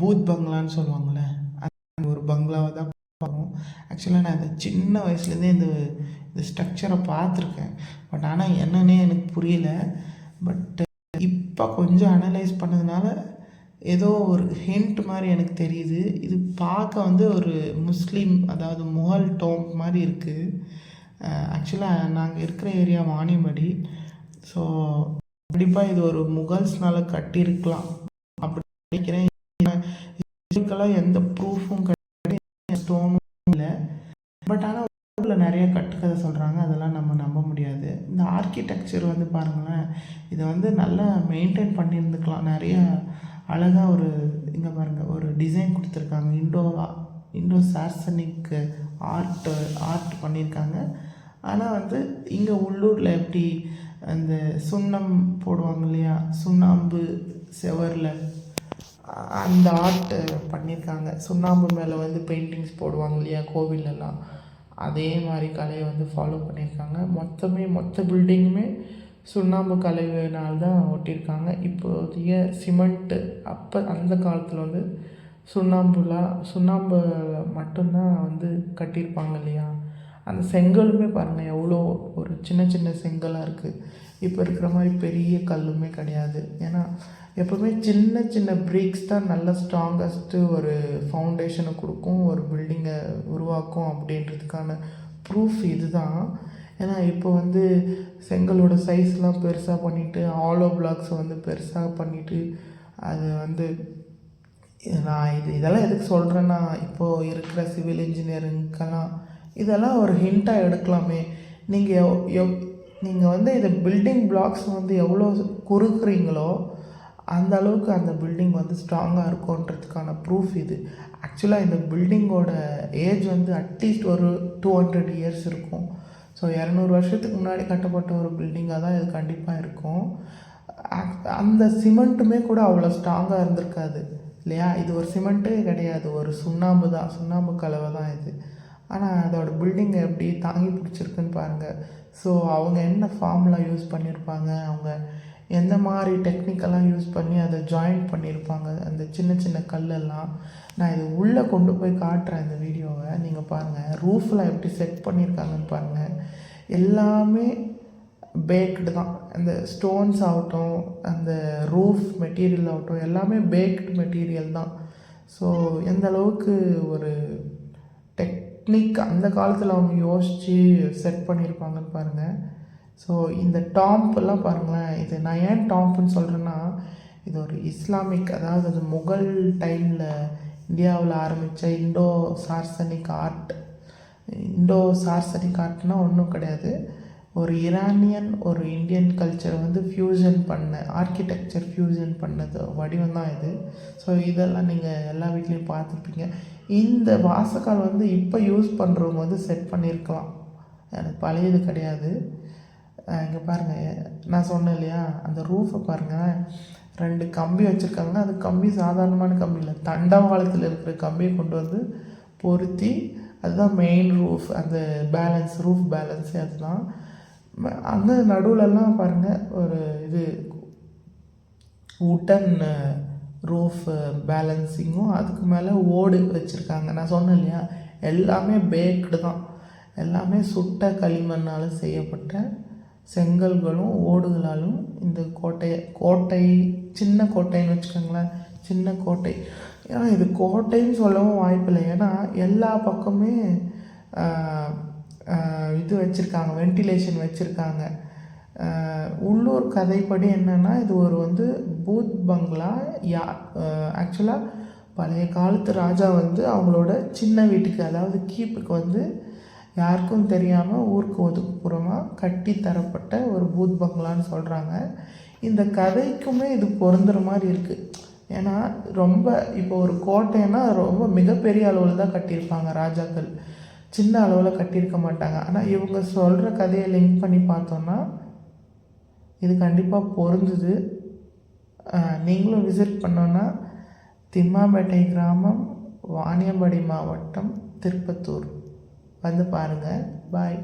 Booth பங்களான்னு சொல்லுவாங்கள்ல, அந்த ஒரு பங்களாவை தான் பார்க்குறோம். ஆக்சுவலாக நான் இந்த சின்ன வயசுலேருந்தே இந்த ஸ்ட்ரக்சரை பார்த்துருக்கேன். பட் ஆனால் என்னன்னே எனக்கு புரியல. பட் இப்போ கொஞ்சம் அனலைஸ் பண்ணதுனால ஏதோ ஒரு ஹிண்ட் மாதிரி எனக்கு தெரியுது. இது பார்க்க வந்து ஒரு முஸ்லீம், அதாவது முகல் டோம் மாதிரி இருக்குது. ஆக்சுவலாக நாங்கள் இருக்கிற ஏரியா வாணியம்பாடி. ஸோ கண்டிப்பாக இது ஒரு முகல்ஸ்னால கட்டியிருக்கலாம் அப்படி நினைக்கிறேன். இதுக்கெல்லாம் எந்த ப்ரூஃபும் கிடையாது, ஸ்டோனும் இல்லை. பட் ஆனால் ஊரில் நிறைய கட்டுக்கதை சொல்கிறாங்க, அதெல்லாம் நம்ம நம்ப முடியாது. இந்த ஆர்கிடெக்சர் வந்து பாருங்களேன், இதை வந்து நல்லா மெயின்டைன் பண்ணியிருந்துக்கலாம். நிறைய அழகாக ஒரு இங்கே பாருங்கள் ஒரு டிசைன் கொடுத்துருக்காங்க. இண்டோ சார்சனிக் ஆர்ட் பண்ணியிருக்காங்க. ஆனால் வந்து இங்கே உள்ளூரில் எப்படி அந்த சுண்ணம் போடுவாங்க இல்லையா, சுண்ணாம்பு செவரில் அந்த ஆர்ட் பண்ணியிருக்காங்க. சுண்ணாம்பு மேலே வந்து பெயிண்டிங்ஸ் போடுவாங்க இல்லையா கோவிலெல்லாம், அதே மாதிரி கலையை வந்து ஃபாலோ பண்ணியிருக்காங்க. மொத்த பில்டிங்குமே சுண்ணாம்பு கலவையினால் தான் ஒட்டியிருக்காங்க. இப்போதைய சிமெண்ட்டு அப்போ அந்த காலத்தில் வந்து சுண்ணாம்பு மட்டும்தான் வந்து கட்டியிருப்பாங்க இல்லையா. அந்த செங்கலுமே பாருங்கள் எவ்வளோ ஒரு சின்ன செங்கலாக இருக்குது. இப்போ இருக்கிற மாதிரி பெரிய கல்லுமே கிடையாது. ஏன்னா எப்போவுமே சின்ன ப்ரீக்ஸ் தான் நல்ல ஸ்ட்ராங்கஸ்ட்டு ஒரு ஃபவுண்டேஷனை கொடுக்கும், ஒரு பில்டிங்கை உருவாக்கும் அப்படின்றதுக்கான ப்ரூஃப் இது தான். ஏன்னா இப்போ வந்து செங்கலோட சைஸ்லாம் பெருசாக பண்ணிவிட்டு, ஆலோ பிளாக்ஸை வந்து பெருசாக பண்ணிவிட்டு, அது வந்து நான் இதெல்லாம் எதுக்கு சொல்கிறேன்னா, இப்போது இருக்கிற சிவில் இன்ஜினியரிங்கெல்லாம் இதெல்லாம் ஒரு ஹிண்ட்டாக எடுக்கலாமே. நீங்கள் வந்து இதை பில்டிங் பிளாக்ஸ் வந்து எவ்வளோ குறுக்குறீங்களோ அந்த அளவுக்கு அந்த பில்டிங் வந்து ஸ்ட்ராங்காக இருக்கும்ன்றதுக்கான ப்ரூஃப் இது. ஆக்சுவலாக இந்த பில்டிங்கோட ஏஜ் வந்து அட்லீஸ்ட் ஒரு 200 இயர்ஸ் இருக்கும். ஸோ 200 வருஷத்துக்கு முன்னாடி கட்டப்பட்ட ஒரு பில்டிங்காக தான் இது கண்டிப்பாக இருக்கும். அந்த சிமெண்ட்டுமே கூட அவ்வளோ ஸ்ட்ராங்காக இருந்திருக்காது இல்லையா. இது ஒரு சிமெண்ட்டே கிடையாது, ஒரு சுண்ணாம்பு கலவை தான் இது. ஆனால் அதோட பில்டிங்கை எப்படி தாங்கி பிடிச்சிருக்குன்னு பாருங்கள். ஸோ அவங்க என்ன ஃபார்முலா யூஸ் பண்ணியிருப்பாங்க, அவங்க எந்த மாதிரி டெக்னிக்கெல்லாம் யூஸ் பண்ணி அதை ஜாயின் பண்ணியிருப்பாங்க, அந்த சின்ன கல்லெல்லாம். நான் இது உள்ளே கொண்டு போய் காட்டுறேன் இந்த வீடியோவை, நீங்கள் பாருங்கள். ரூஃபில் எப்படி செட் பண்ணியிருக்காங்கன்னு பாருங்கள். எல்லாமே பேக்டு தான். அந்த ஸ்டோன்ஸ் ஆகட்டும், அந்த ரூஃப் மெட்டீரியல் ஆகட்டும், எல்லாமே பேக்டு மெட்டீரியல் தான். ஸோ எந்த அளவுக்கு ஒரு டெக்னிக் அந்த காலத்தில் அவங்க யோசித்து செட் பண்ணியிருப்பாங்கன்னு பாருங்கள். ஸோ இந்த டாம்பெல்லாம் பாருங்களேன். இது நான் ஏன் டாம்புன்னு சொல்கிறேன்னா, இது ஒரு இஸ்லாமிக், அதாவது அது முகல் டைமில் இந்தியாவில் ஆரம்பித்த இண்டோ சார்சனிக் ஆர்ட்னால் ஒன்றும் கிடையாது. ஒரு ஈரானியன் ஒரு இந்தியன் கல்ச்சரை வந்து ஆர்கிடெக்சர் ஃப்யூஷன் பண்ணது வடிவம் தான் இது. ஸோ இதெல்லாம் நீங்கள் எல்லா வீட்லேயும் பார்த்துருப்பீங்க. இந்த வாசக்கால் வந்து இப்போ யூஸ் பண்ணுறவங்க வந்து செட் பண்ணியிருக்கலாம், எனக்கு பழையது கிடையாது. இங்கே பாருங்கள், நான் சொன்னேன் இல்லையா, அந்த ரூஃபை பாருங்கள். 2 கம்பி வச்சுருக்காங்க. அது கம்பி சாதாரணமான கம்பி இல்லை, தண்டவாளத்தில் இருக்கிற கம்பியை கொண்டு வந்து பொருத்தி, அதுதான் மெயின் ரூஃப். அந்த ரூஃப் பேலன்ஸே அதுதான். அந்த நடுவிலலாம் பாருங்கள் ஒரு இது உட்டன் ரூஃப் பேலன்ஸிங்கும், அதுக்கு மேலே ஓடு வச்சுருக்காங்க. நான் சொன்னேன் இல்லையா, எல்லாமே பேக்டு தான். எல்லாமே சுட்ட களிமண்ணால் செய்யப்பட்ட செங்கல்களும் ஓடுகளாலும் இந்த கோட்டை சின்ன கோட்டைன்னு வச்சுக்கோங்களேன், சின்ன கோட்டை. ஏன்னா இது கோட்டைன்னு சொல்லவும் வாய்ப்பில்லை. ஏன்னா எல்லா பக்கமே இது வச்சுருக்காங்க, வென்டிலேஷன் வச்சுருக்காங்க. உள்ளூர் கதைப்படி என்னென்னா, இது ஒரு பூத் பங்களா. ஆக்சுவலாக பழைய காலத்து ராஜா வந்து அவங்களோட சின்ன வீட்டுக்கு, அதாவது கீப்புக்கு யாருக்கும் தெரியாமல் ஊருக்கு ஒதுக்குப்புறமாக கட்டி தரப்பட்ட ஒரு பூத் பங்களான்னு சொல்கிறாங்க. இந்த கதைக்குமே இது பொருந்துகிற மாதிரி இருக்குது. ஏன்னா இப்போ ஒரு கோட்டைன்னா ரொம்ப மிகப்பெரிய அளவில் தான் கட்டியிருப்பாங்க ராஜாக்கள், சின்ன அளவில் கட்டியிருக்க மாட்டாங்க. ஆனால் இவங்க சொல்கிற கதையை லிங்க் பண்ணி பார்த்தோன்னா இது கண்டிப்பாக பொருந்துது. நீங்களும் விசிட் பண்ணோன்னா திம்மாம்பேட்டை கிராமம், வாணியம்பாடி மாவட்டம், திருப்பத்தூர் வந்து பாருங்கள். பாய்.